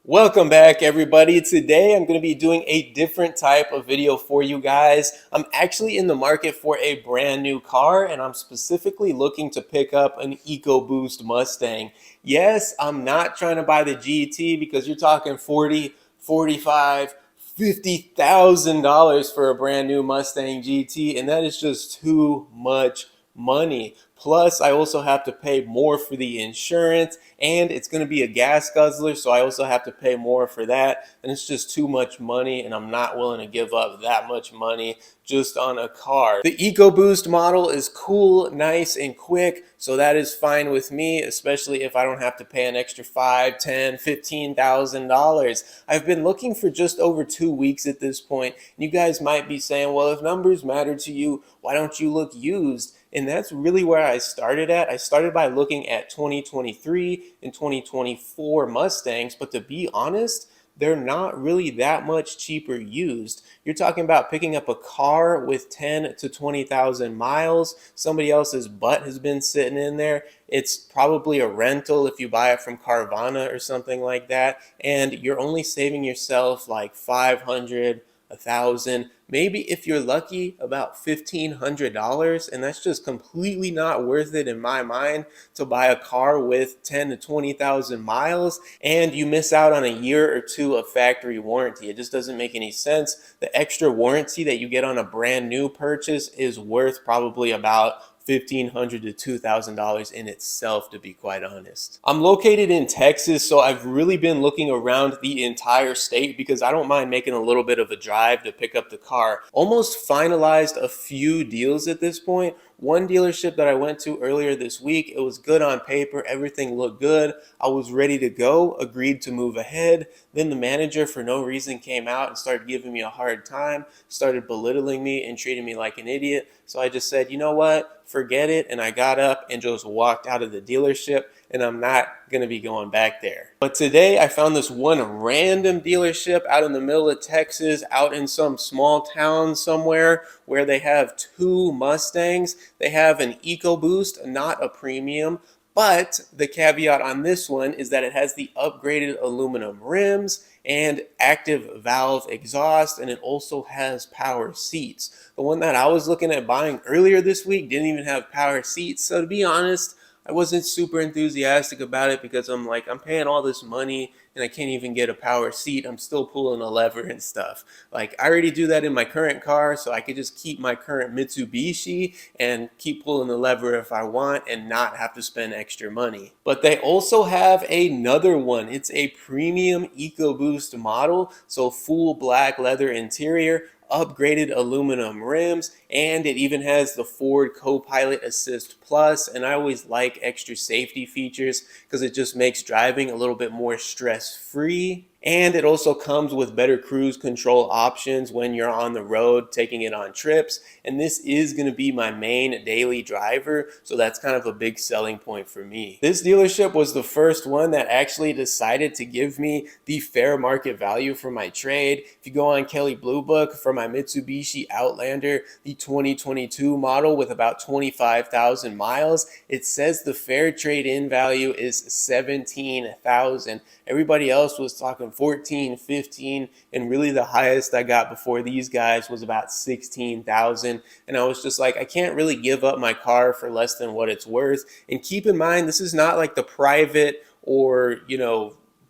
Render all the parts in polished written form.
Welcome back, everybody. Today I'm going to be doing a different type of video for you guys. I'm actually in the market for a brand new car, and I'm specifically looking to pick up an EcoBoost Mustang. Yes, I'm not trying to buy the GT because you're talking 40, 45, $50,000 for a brand new Mustang GT, and that is just too much money. Plus, I also have to pay more for the insurance, and it's going to be a gas guzzler, so I also have to pay more for that. And it's just too much money, and I'm not willing to give up that much money just on a car. The EcoBoost model is cool, nice, and quick, so that is fine with me, especially if I don't have to pay an extra $5, $10, $15,000. I've been looking for just over 2 weeks at this point, and you guys might be saying, well, if numbers matter to you, why don't you look used? And that's really where I started at. I started by looking at 2023 and 2024 Mustangs, but to be honest, they're not really that much cheaper used. You're talking about picking up a car with 10 to 20,000 miles. Somebody else's butt has been sitting in there. It's probably a rental if you buy it from Carvana or something like that. And you're only saving yourself like 500, 1,000, maybe if you're lucky about $1,500, and that's just completely not worth it in my mind to buy a car with 10 to 20,000 miles, and you miss out on a year or two of factory warranty. It just doesn't make any sense. The extra warranty that you get on a brand new purchase is worth probably about $1,500 to $2,000 in itself, to be quite honest. I'm located in Texas, so I've really been looking around the entire state because I don't mind making a little bit of a drive to pick up the car. Almost finalized a few deals at this point. One dealership that I went to earlier this week, it was good on paper, everything looked good. I was ready to go, agreed to move ahead. Then the manager for no reason came out and started giving me a hard time, started belittling me and treating me like an idiot. So I just said, you know what, forget it. And I got up and just walked out of the dealership, and I'm not going to be going back there. But today I found this one random dealership out in the middle of Texas, out in some small town somewhere, where they have two Mustangs. They have an EcoBoost, not a Premium. But the caveat on this one is that it has the upgraded aluminum rims and active valve exhaust, and it also has power seats. The one that I was looking at buying earlier this week didn't even have power seats. So to be honest, I wasn't super enthusiastic about it because I'm like, I'm paying all this money and I can't even get a power seat. I'm still pulling a lever and stuff. Like, I already do that in my current car, so I could just keep my current Mitsubishi and keep pulling the lever if I want and not have to spend extra money. But they also have another one. It's a premium EcoBoost model, so full black leather interior, upgraded aluminum rims, and it even has the Ford Co-Pilot Assist Plus. And I always like extra safety features because it just makes driving a little bit more stress-free. And it also comes with better cruise control options when you're on the road taking it on trips. And this is going to be my main daily driver, so that's kind of a big selling point for me. This dealership was the first one that actually decided to give me the fair market value for my trade. If you go on Kelley Blue Book, for my Mitsubishi Outlander, the 2022 model with about 25,000 miles, it says the fair trade-in value is $17,000. Everybody else was talking 14, 15, and really the highest I got before these guys was about 16,000. And I was just like, I can't really give up my car for less than what it's worth. And keep in mind, this is not like the private or,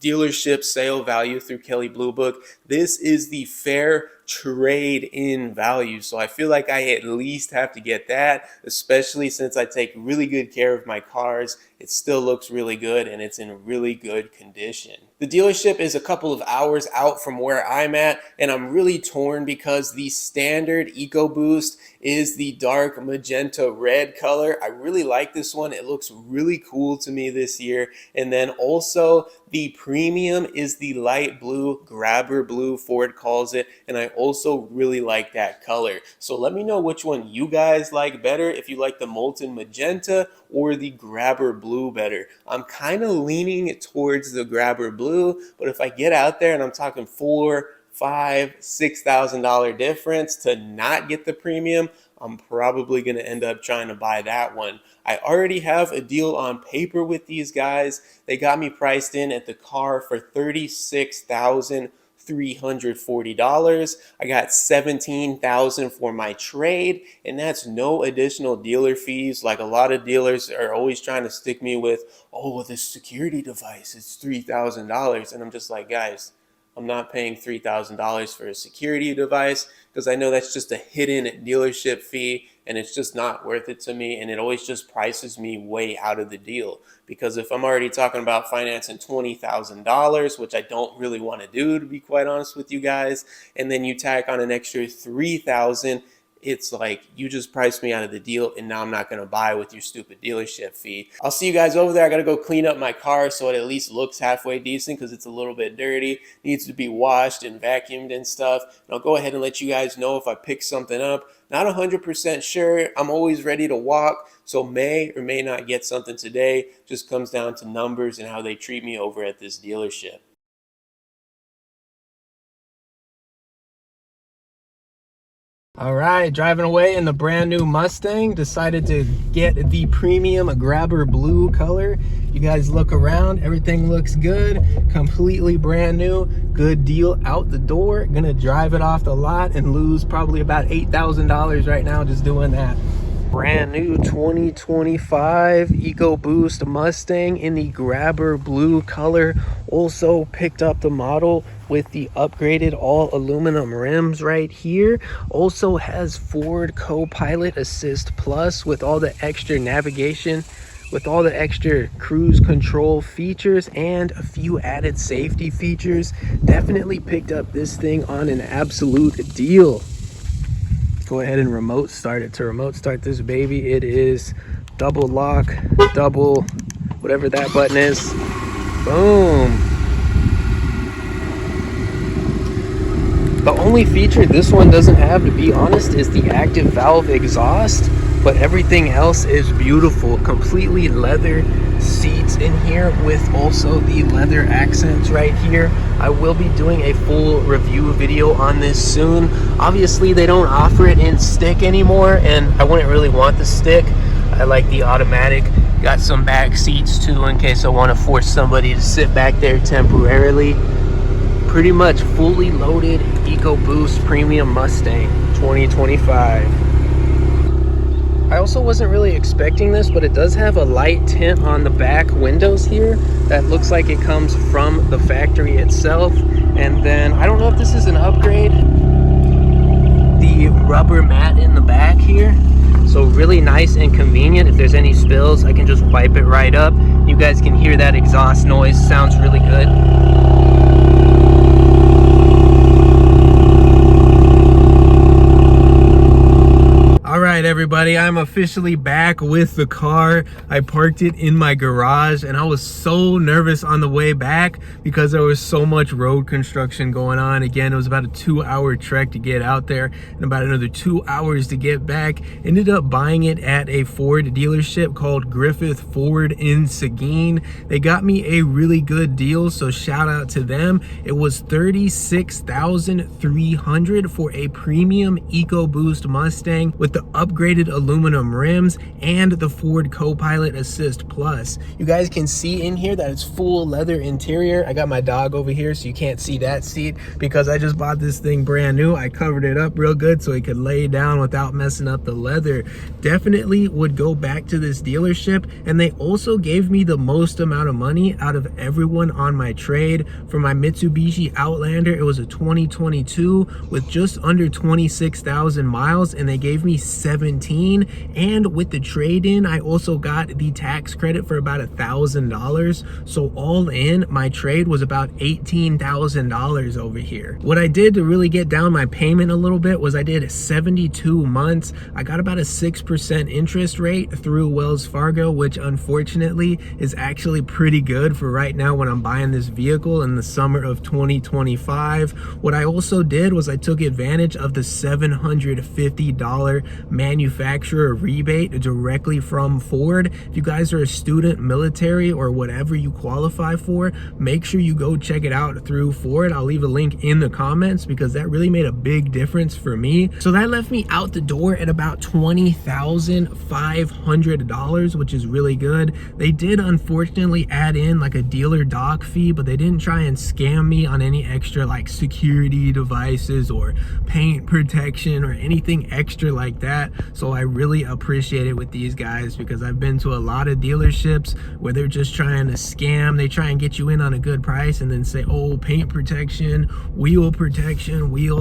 dealership sale value through Kelley Blue Book. This is the fair trade-in value. So I feel like I at least have to get that, especially since I take really good care of my cars. It still looks really good and it's in really good condition. The dealership is a couple of hours out from where I'm at, and I'm really torn because the standard EcoBoost is the dark magenta red color. I really like this one. It looks really cool to me this year. And then also the Premium is the light blue, grabber blue, Ford calls it, and I also really like that color. So let me know which one you guys like better, if you like the molten magenta or the grabber blue better. I'm kind of leaning towards the grabber blue, but if I get out there and I'm talking $4,000, $5,000, $6,000 difference to not get the Premium, I'm probably going to end up trying to buy that one. I already have a deal on paper with these guys. They got me priced in at the car for $36,340. I got $17,000 for my trade, and that's no additional dealer fees. Like a lot of dealers are always trying to stick me with, oh, well, this security device is $3,000, and I'm just like, guys, I'm not paying $3,000 for a security device because I know that's just a hidden dealership fee, and it's just not worth it to me, and it always just prices me way out of the deal. Because if I'm already talking about financing $20,000, which I don't really want to do, to be quite honest with you guys, and then you tack on an extra $3,000, it's like you just priced me out of the deal, and now I'm not going to buy with your stupid dealership fee. I'll see you guys over there. I got to go clean up my car so it at least looks halfway decent because it's a little bit dirty. Needs to be washed and vacuumed and stuff. And I'll go ahead and let you guys know if I pick something up. Not 100% sure. I'm always ready to walk, so may or may not get something today. Just comes down to numbers and how they treat me over at this dealership. All right, driving away in the brand new Mustang. Decided to get the premium grabber blue color. You guys look around, everything looks good, completely brand new, good deal out the door. Gonna drive it off the lot and lose probably about $8,000 right now just doing that. Brand new 2025 EcoBoost Mustang in the grabber blue color. Also picked up the model with the upgraded all aluminum rims right here. Also has Ford Co-Pilot Assist Plus with all the extra navigation, with all the extra cruise control features and a few added safety features. Definitely picked up this thing on an absolute deal. Go ahead and remote start it. To remote start this baby, it is double lock, double whatever that button is. Boom. The only feature this one doesn't have, to be honest, is the active valve exhaust, but everything else is beautiful. Completely leather seats in here with also the leather accents right here. I will be doing a full review video on this soon. Obviously they don't offer it in stick anymore, and I wouldn't really want the stick. I like the automatic. Got some back seats too in case I want to force somebody to sit back there temporarily. Pretty much fully loaded EcoBoost Premium Mustang 2025. I also wasn't really expecting this, but it does have a light tint on the back windows here that looks like it comes from the factory itself. And then I don't know if this is an upgrade, the rubber mat in the back here. So really nice and convenient. If there's any spills, I can just wipe it right up. You guys can hear that exhaust noise, sounds really good. All right, everybody, I'm officially back with the car. I parked it in my garage, and I was so nervous on the way back because there was so much road construction going on. Again, it was about a 2-hour trek to get out there and about another 2 hours to get back. Ended up buying it at a Ford dealership called Griffith Ford in Seguin. They got me a really good deal, so shout out to them. It was $36,300 for a premium EcoBoost Mustang with the upgraded aluminum rims and the Ford Co-Pilot Assist Plus. You guys can see in here that it's full leather interior. I got my dog over here so you can't see that seat because I just bought this thing brand new. I covered it up real good so he could lay down without messing up the leather. Definitely would go back to this dealership, and they also gave me the most amount of money out of everyone on my trade. For my Mitsubishi Outlander, it was a 2022 with just under 26,000 miles, and they gave me 17. And with the trade-in, I also got the tax credit for about $1,000. So all in, my trade was about $18,000 over here. What I did to really get down my payment a little bit was I did 72 months. I got about a 6% interest rate through Wells Fargo, which unfortunately is actually pretty good for right now when I'm buying this vehicle in the summer of 2025. What I also did was I took advantage of the $750 manual manufacturer rebate directly from Ford. If you guys are a student, military, or whatever you qualify for, make sure you go check it out through Ford. I'll leave a link in the comments because that really made a big difference for me. So that left me out the door at about $20,500, which is really good. They did unfortunately add in like a dealer dock fee, but they didn't try and scam me on any extra like security devices or paint protection or anything extra like that. So I really appreciate it with these guys, because I've been to a lot of dealerships where they're just trying to scam. They try and get you in on a good price and then say, oh, paint protection, wheel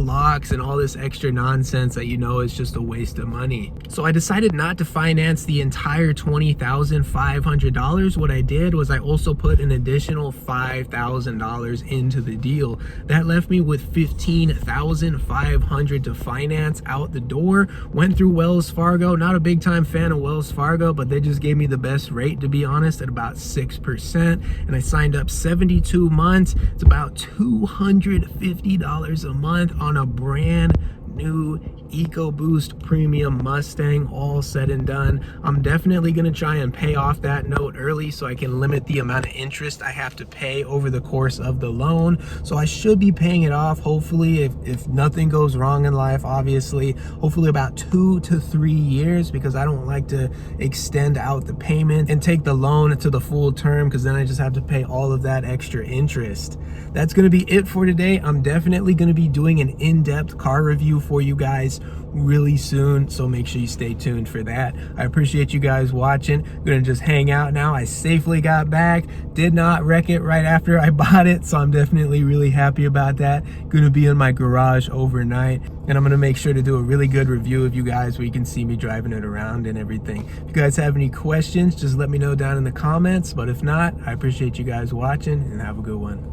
locks, and all this extra nonsense that you know is just a waste of money. So I decided not to finance the entire $20,500. What I did was I also put an additional $5,000 into the deal. That left me with $15,500 to finance out the door. Went through Wells Fargo. Not a big time fan of Wells Fargo, but they just gave me the best rate, to be honest, at about 6%. And I signed up 72 months. It's about $250 a month on a brand new EcoBoost Premium Mustang, all said and done. I'm definitely going to try and pay off that note early so I can limit the amount of interest I have to pay over the course of the loan. So I should be paying it off, hopefully, if nothing goes wrong in life, obviously, hopefully about 2 to 3 years, because I don't like to extend out the payment and take the loan to the full term, because then I just have to pay all of that extra interest. That's going to be it for today. I'm definitely going to be doing an in-depth car review for you guys really soon, so make sure you stay tuned for that. I appreciate you guys watching. I'm gonna just hang out now. I safely got back, did not wreck it right after I bought it, so I'm definitely really happy about that. Gonna be in my garage overnight, and I'm gonna make sure to do a really good review of you guys where you can see me driving it around and everything. If you guys have any questions, just let me know down in the comments, but if not, I appreciate you guys watching, and have a good one.